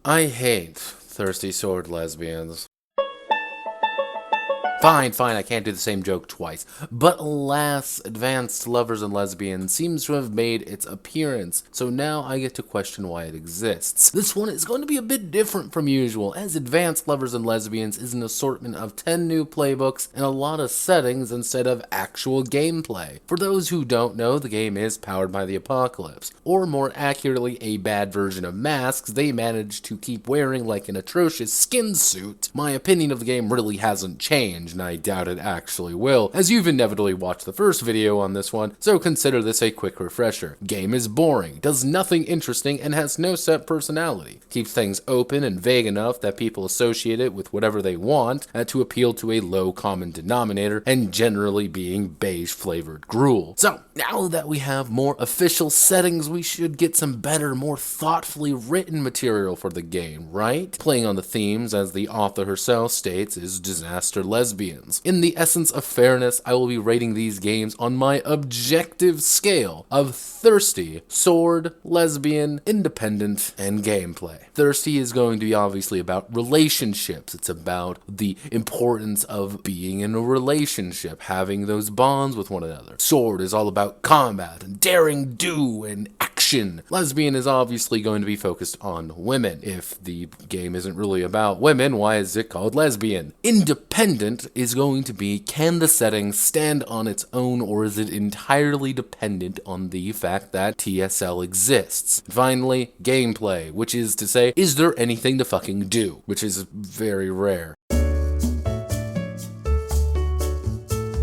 I hate thirsty sword lesbians. Fine, I can't do the same joke twice. But alas, Advanced Lovers and Lesbians seems to have made its appearance, so now I get to question why it exists. This one is going to be a bit different from usual, as Advanced Lovers and Lesbians is an assortment of 10 new playbooks and a lot of settings instead of actual gameplay. For those who don't know, the game is powered by the apocalypse, or more accurately, a bad version of masks they managed to keep wearing like an atrocious skin suit. My opinion of the game really hasn't changed, and I doubt it actually will, as you've inevitably watched the first video on this one, so consider this a quick refresher. Game is boring, does nothing interesting, and has no set personality. Keeps things open and vague enough that people associate it with whatever they want to appeal to a low common denominator, and generally being beige-flavored gruel. So, now that we have more official settings, we should get some better, more thoughtfully written material for the game, right? Playing on the themes, as the author herself states, is disaster lesbians. In the essence of fairness, I will be rating these games on my objective scale of thirsty, sword, lesbian, independent, and gameplay. Thirsty is going to be obviously about relationships. It's about the importance of being in a relationship, having those bonds with one another. Sword is all about combat and daring do and action. Lesbian is obviously going to be focused on women. If the game isn't really about women, why is it called lesbian? Independent is going to be, can the setting stand on its own, or is it entirely dependent on the fact that TSL exists? Finally, gameplay, which is to say, is there anything to fucking do? Which is very rare.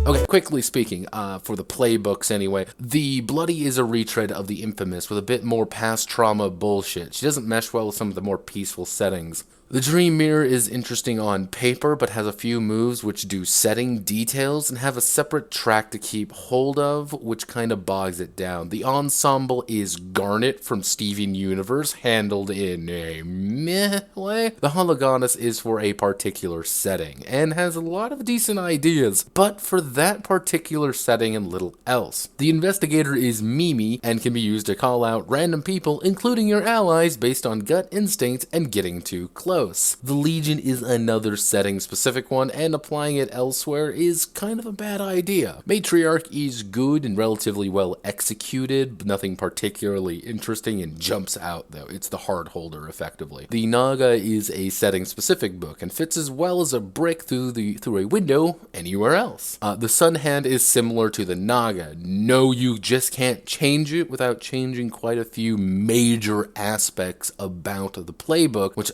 Okay, quickly speaking, for the playbooks anyway, the Bloody is a retread of the Infamous with a bit more past trauma bullshit. She doesn't mesh well with some of the more peaceful settings. The Dream Mirror is interesting on paper, but has a few moves which do setting details and have a separate track to keep hold of, which kind of bogs it down. The ensemble is Garnet from Steven Universe, handled in a meh way. The Hologonus is for a particular setting, and has a lot of decent ideas, but for that particular setting and little else. The Investigator is Mimi, and can be used to call out random people, including your allies, based on gut instinct and getting too close. The Legion is another setting-specific one, and applying it elsewhere is kind of a bad idea. Matriarch is good and relatively well executed, but nothing particularly interesting and jumps out, though. It's the hard holder, effectively. The Naga is a setting-specific book, and fits as well as a brick through a window anywhere else. The Sun Hand is similar to the Naga. No, you just can't change it without changing quite a few major aspects about the playbook, which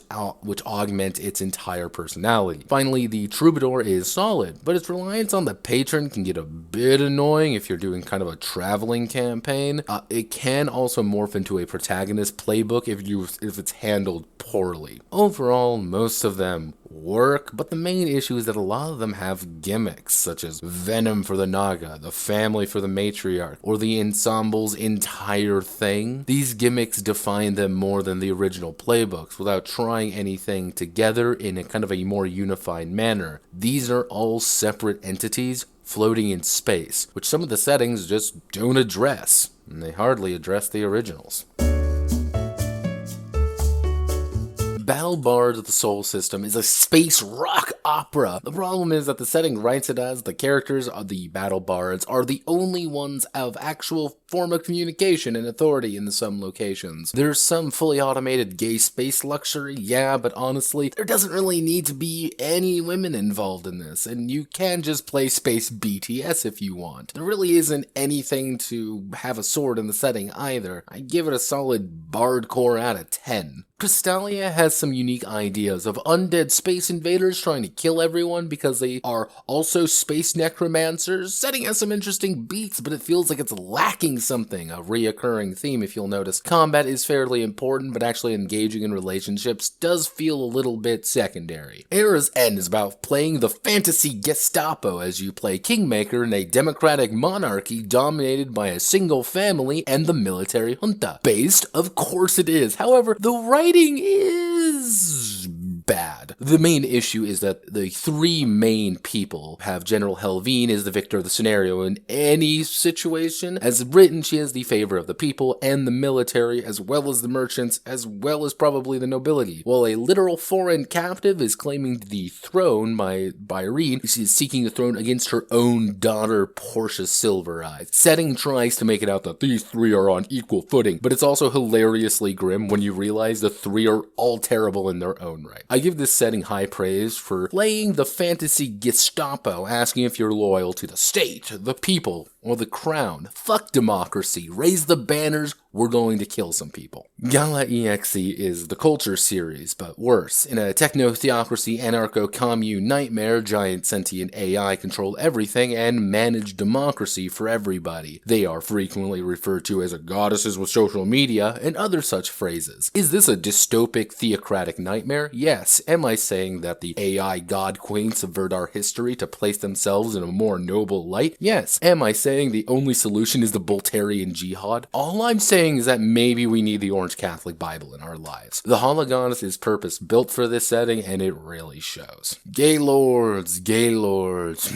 augment its entire personality. Finally, the Troubadour is solid, but its reliance on the patron can get a bit annoying if you're doing kind of a traveling campaign. It can also morph into a protagonist playbook if it's handled poorly. Overall, most of them work, but the main issue is that a lot of them have gimmicks, such as Venom for the Naga, the family for the Matriarch, or the ensemble's entire thing. These gimmicks define them more than the original playbooks, without trying anything together in a kind of a more unified manner. These are all separate entities floating in space, which some of the settings just don't address, and they hardly address the originals. Battle Bards of the Soul System is a space rock opera. The problem is that the setting writes it as the characters of the Battle Bards are the only ones of actual form of communication and authority in some locations. There's some fully automated gay space luxury, yeah, but honestly, there doesn't really need to be any women involved in this, and you can just play space BTS if you want. There really isn't anything to have a sword in the setting either. I give it a solid Bardcore out of 10. Crystallia has some unique ideas of undead space invaders trying to kill everyone because they are also space necromancers. Setting has some interesting beats, but it feels like it's lacking something, a reoccurring theme if you'll notice. Combat is fairly important, but actually engaging in relationships does feel a little bit secondary. Era's End is about playing the fantasy Gestapo as you play Kingmaker in a democratic monarchy dominated by a single family and the military junta. Based? Of course it is. However, the writing is bad. The main issue is that the three main people have General Helvine is the victor of the scenario in any situation. As written, she has the favor of the people and the military, as well as the merchants, as well as probably the nobility. While a literal foreign captive is claiming the throne by Irene, she is seeking the throne against her own daughter, Portia Silver Eyes. Setting tries to make it out that these three are on equal footing, but it's also hilariously grim when you realize the three are all terrible in their own right. I give this setting high praise for playing the fantasy Gestapo, asking if you're loyal to the state, the people, or the crown. Fuck democracy. Raise the banners. We're going to kill some people. Gala EXE is the culture series, but worse. In a techno-theocracy, anarcho-commune nightmare, giant sentient AI control everything and manage democracy for everybody. They are frequently referred to as goddesses with social media and other such phrases. Is this a dystopic theocratic nightmare? Yes. Am I saying that the AI god queens subvert our history to place themselves in a more noble light? Yes. Am I saying the only solution is the Boltarian jihad? All I'm saying is that maybe we need the Orange Catholic Bible in our lives. The Hologonis is purpose built for this setting, and it really shows. Gay lords, gay lords.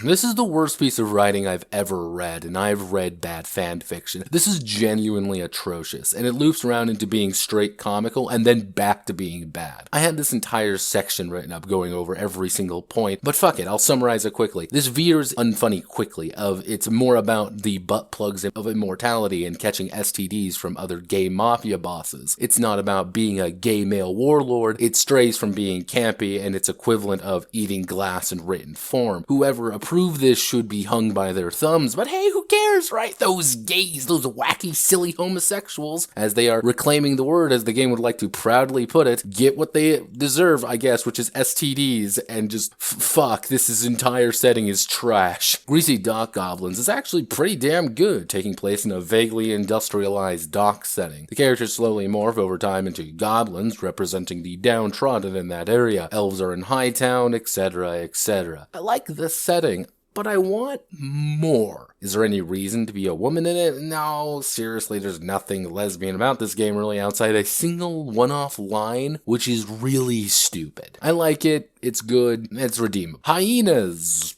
This is the worst piece of writing I've ever read, and I've read bad fan fiction. This is genuinely atrocious, and it loops around into being straight comical and then back to being bad. I had this entire section written up going over every single point, but fuck it, I'll summarize it quickly. This veers unfunny quickly it's more about the butt plugs of immortality and catching STDs from other gay mafia bosses. It's not about being a gay male warlord. It strays from being campy and its equivalent of eating glass in written form. Whoever approve this should be hung by their thumbs, but hey, who cares, right? Those gays, those wacky, silly homosexuals, as they are reclaiming the word, as the game would like to proudly put it, get what they deserve, I guess, which is STDs, and just fuck, this entire setting is trash. Greasy Dock Goblins is actually pretty damn good, taking place in a vaguely industrialized dock setting. The characters slowly morph over time into goblins, representing the downtrodden in that area. Elves are in Hightown, etc., etc. I like this setting, but I want more. Is there any reason to be a woman in it? No, seriously, there's nothing lesbian about this game really outside a single one-off line, which is really stupid. I like it, it's good, it's redeemable. Hyenas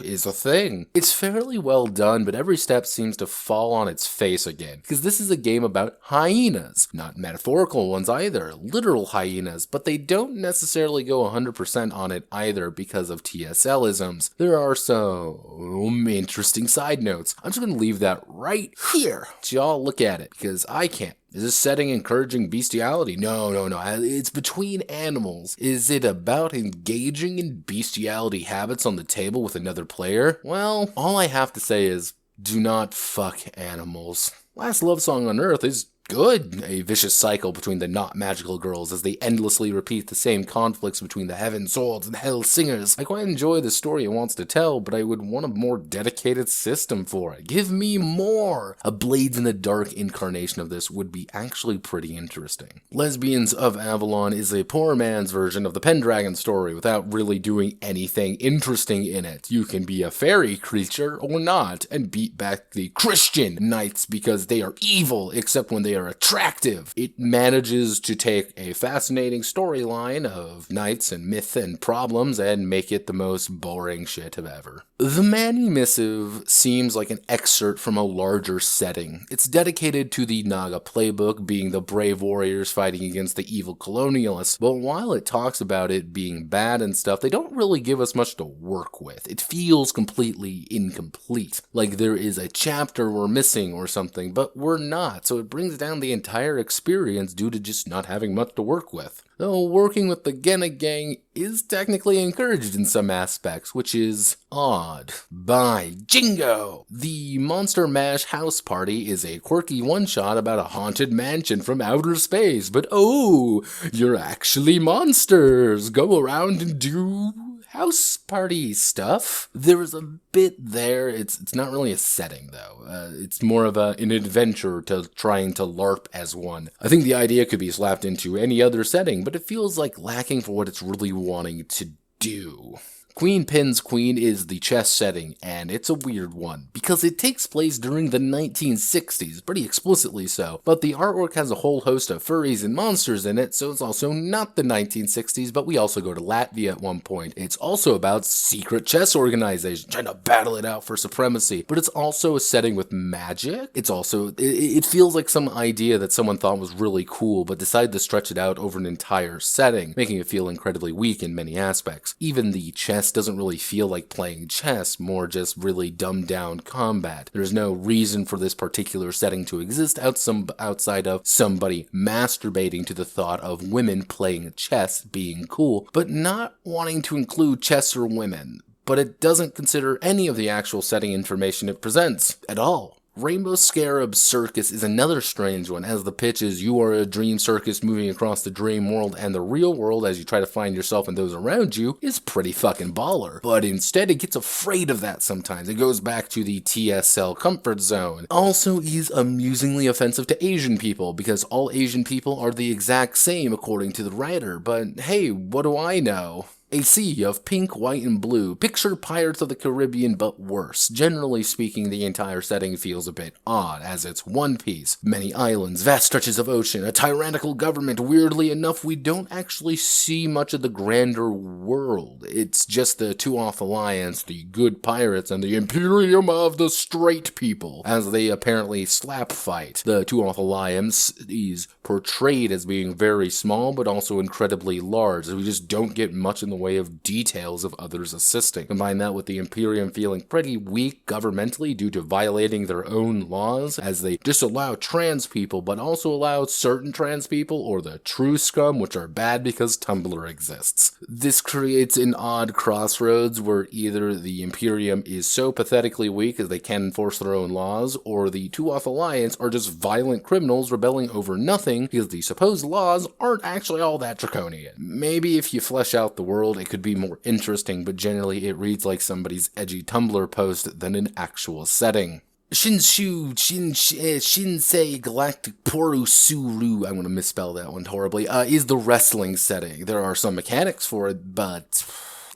is a thing. It's fairly well done, but every step seems to fall on its face again, because this is a game about hyenas. Not metaphorical ones either, literal hyenas, but they don't necessarily go 100% on it either because of TSL-isms. There are some interesting side notes. I'm just going to leave that right here so y'all look at it, because I can't. Is this setting encouraging bestiality? No. It's between animals. Is it about engaging in bestiality habits on the table with another player? Well, all I have to say is, do not fuck animals. Last love song on Earth is good. A vicious cycle between the not magical girls as they endlessly repeat the same conflicts between the heaven swords and hell singers. I quite enjoy the story it wants to tell, but I would want a more dedicated system for it. Give me more! A Blades in the Dark incarnation of this would be actually pretty interesting. Lesbians of Avalon is a poor man's version of the Pendragon story without really doing anything interesting in it. You can be a fairy creature or not and beat back the Christian knights because they are evil, except when they are attractive. It manages to take a fascinating storyline of knights and myth and problems and make it the most boring shit of ever. The Manny Missive seems like an excerpt from a larger setting. It's dedicated to the Naga Playbook being the brave warriors fighting against the evil colonialists, but while it talks about it being bad and stuff, they don't really give us much to work with. It feels completely incomplete. Like there is a chapter we're missing or something, but we're not, so it brings down the entire experience due to just not having much to work with. Though working with the Genna Gang is technically encouraged in some aspects, which is odd. By Jingo! The Monster Mash House Party is a quirky one-shot about a haunted mansion from outer space, but oh, you're actually monsters! Go around and do house party stuff. There is a bit there. It's not really a setting though. It's more of an adventure to trying to LARP as one. I think the idea could be slapped into any other setting, but it feels like lacking for what it's really wanting to do. Queen Pin's Queen is the chess setting, and it's a weird one, because it takes place during the 1960s, pretty explicitly so, but the artwork has a whole host of furries and monsters in it, so it's also not the 1960s, but we also go to Latvia at one point. It's also about secret chess organizations trying to battle it out for supremacy, but it's also a setting with magic. It feels like some idea that someone thought was really cool, but decided to stretch it out over an entire setting, making it feel incredibly weak in many aspects. Even the chess doesn't really feel like playing chess, more just really dumbed down combat. There's no reason for this particular setting to exist outside of somebody masturbating to the thought of women playing chess being cool, but not wanting to include chess or women. But it doesn't consider any of the actual setting information it presents at all. Rainbow Scarab's Circus is another strange one, as the pitch is you are a dream circus moving across the dream world, and the real world, as you try to find yourself and those around you, is pretty fucking baller. But instead, it gets afraid of that sometimes. It goes back to the TSL comfort zone. Also is amusingly offensive to Asian people, because all Asian people are the exact same according to the writer, but hey, what do I know? A sea of pink, white, and blue. Picture Pirates of the Caribbean, but worse. Generally speaking, the entire setting feels a bit odd, as it's one piece. Many islands, vast stretches of ocean, a tyrannical government. Weirdly enough, we don't actually see much of the grander world. It's just the Two-Off Alliance, the good pirates, and the Imperium of the straight people, as they apparently slap fight. The Two-Off Alliance is portrayed as being very small, but also incredibly large, as we just don't get much in the way of details of others assisting. Combine that with the Imperium feeling pretty weak governmentally due to violating their own laws, as they disallow trans people but also allow certain trans people, or the true scum, which are bad because Tumblr exists. This creates an odd crossroads where either the Imperium is so pathetically weak as they can't enforce their own laws, or the Two-Off Alliance are just violent criminals rebelling over nothing because the supposed laws aren't actually all that draconian. Maybe if you flesh out the world, it could be more interesting, but generally it reads like somebody's edgy Tumblr post than an actual setting. Shinsei Galactic Porusuru, I'm going to misspell that one horribly, is the wrestling setting. There are some mechanics for it, but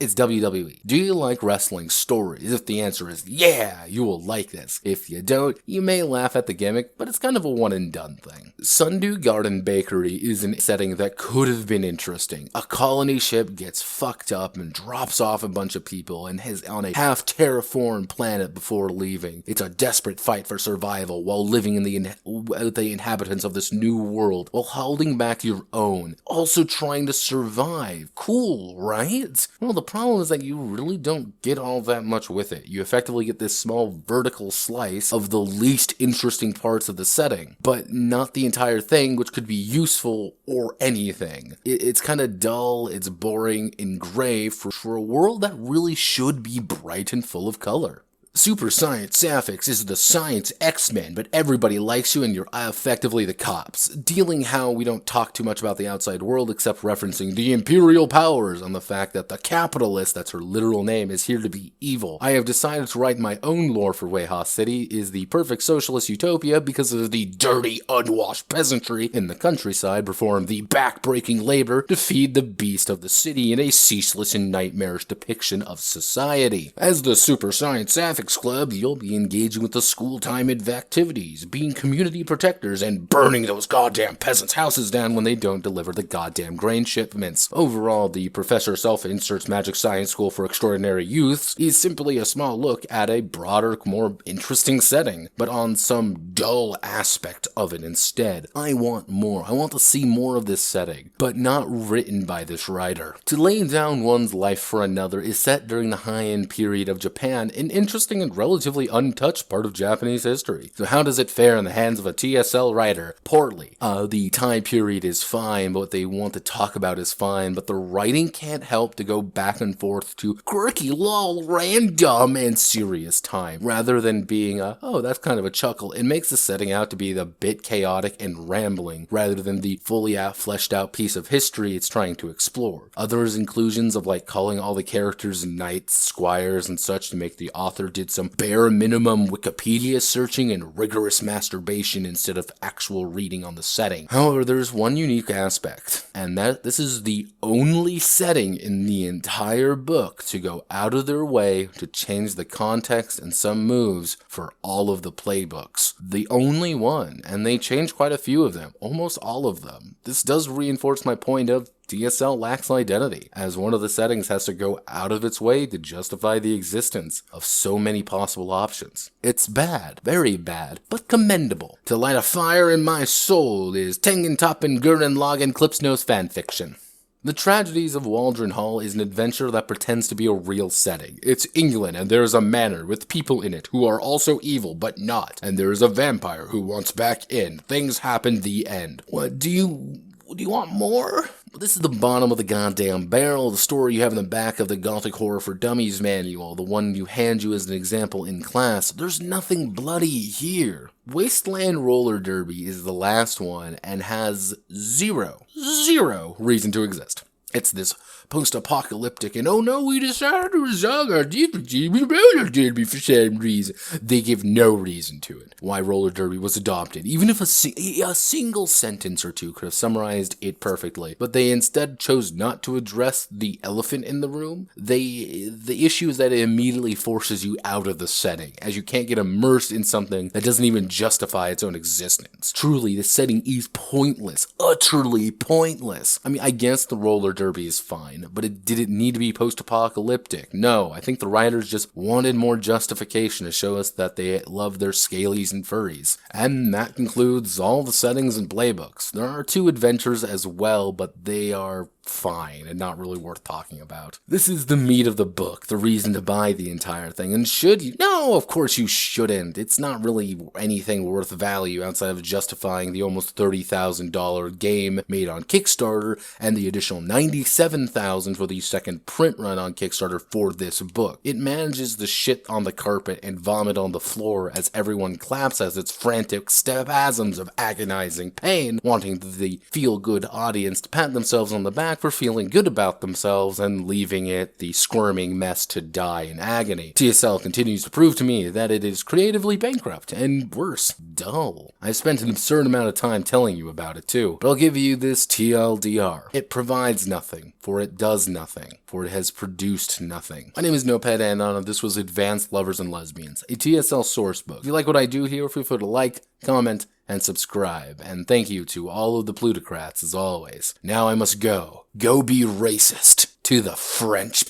it's WWE. Do you like wrestling stories? If the answer is yeah, you will like this. If you don't, you may laugh at the gimmick, but it's kind of a one and done thing. Sundew Garden Bakery is a setting that could have been interesting. A colony ship gets fucked up and drops off a bunch of people and is on a half terraformed planet before leaving. It's a desperate fight for survival while living in the inhabitants of this new world while holding back your own. Also trying to survive. Cool, right? Well, the problem is that you really don't get all that much with it. You effectively get this small vertical slice of the least interesting parts of the setting, but not the entire thing, which could be useful or anything. It's kind of dull, it's boring, and gray for a world that really should be bright and full of color. Super Science Sapphics is the science X-Men, but everybody likes you and you're effectively the cops. Dealing how we don't talk too much about the outside world except referencing the Imperial powers on the fact that the capitalist, that's her literal name, is here to be evil. I have decided to write my own lore for Weha City is the perfect socialist utopia because of the dirty, unwashed peasantry in the countryside perform the back-breaking labor to feed the beast of the city in a ceaseless and nightmarish depiction of society. As the Super Science Sapphics Club, you'll be engaging with the school time activities, being community protectors, and burning those goddamn peasants' houses down when they don't deliver the goddamn grain shipments. Overall, the Professor Self-Insert's Magic Science School for Extraordinary Youths is simply a small look at a broader, more interesting setting, but on some dull aspect of it instead. I want more. I want to see more of this setting, but not written by this writer. To lay down one's life for another is set during the Heian period of Japan, an interesting and relatively untouched part of Japanese history. So how does it fare in the hands of a TSL writer? Poorly. The time period is fine, but what they want to talk about is fine, but the writing can't help to go back and forth to quirky, lol, random, and serious time, rather than being oh, that's kind of a chuckle. It makes the setting out to be the bit chaotic and rambling, rather than the fully fleshed out piece of history it's trying to explore. Others inclusions of like calling all the characters knights, squires, and such to make the author did some bare minimum Wikipedia searching and rigorous masturbation instead of actual reading on the setting. However, there's one unique aspect. And this is the only setting in the entire book to go out of their way to change the context and some moves for all of the playbooks. The only one, and they changed quite a few of them, almost all of them. This does reinforce my point of TSL lacks identity, as one of the settings has to go out of its way to justify the existence of so many possible options. It's bad, very bad, but commendable. To light a fire in my soul is Tengen Toppen Gurren Lagann Clipsnose fanfiction. The Tragedies of Waldron Hall is an adventure that pretends to be a real setting. It's England, and there is a manor with people in it who are also evil but not, and there is a vampire who wants back in. Things happen, the end. What, do you want more? Well, this is the bottom of the goddamn barrel, the story you have in the back of the Gothic Horror for Dummies manual, the one you hand you as an example in class. There's nothing bloody here. Wasteland Roller Derby is the last one and has zero reason to exist. It's this post-apocalyptic, and oh no, we decided to resolve our differences with roller derby for some reason. They give no reason to it. Why roller derby was adopted, even if a single sentence or two could have summarized it perfectly. But they instead chose not to address the elephant in the room. The issue is that it immediately forces you out of the setting, as you can't get immersed in something that doesn't even justify its own existence. Truly, the setting is pointless, utterly pointless. I mean, I guess the roller derby is fine, but it didn't need to be post-apocalyptic. No, I think the writers just wanted more justification to show us that they love their scalies and furries. And that concludes all the settings and playbooks. There are 2 adventures as well, but they are fine and not really worth talking about. This is the meat of the book, the reason to buy the entire thing. And should you? No, of course you shouldn't. It's not really anything worth value outside of justifying the almost $30,000 game made on Kickstarter and the additional $97,000 for the second print run on Kickstarter for this book. It manages to shit on the carpet and vomit on the floor as everyone claps as its frantic spasms of agonizing pain, wanting the feel-good audience to pat themselves on the back for feeling good about themselves and leaving it, the squirming mess, to die in agony. TSL continues to prove to me that it is creatively bankrupt and worse, dull. I spent an absurd amount of time telling you about it too, but I'll give you this TLDR. It provides nothing, for it does nothing, for it has produced nothing. My name is Notepad, and this was Advanced Lovers and Lesbians, a TSL Sourcebook. If you like what I do here, feel free to like, comment, and subscribe. And thank you to all of the plutocrats as always. Now I must go. Go be racist to the French.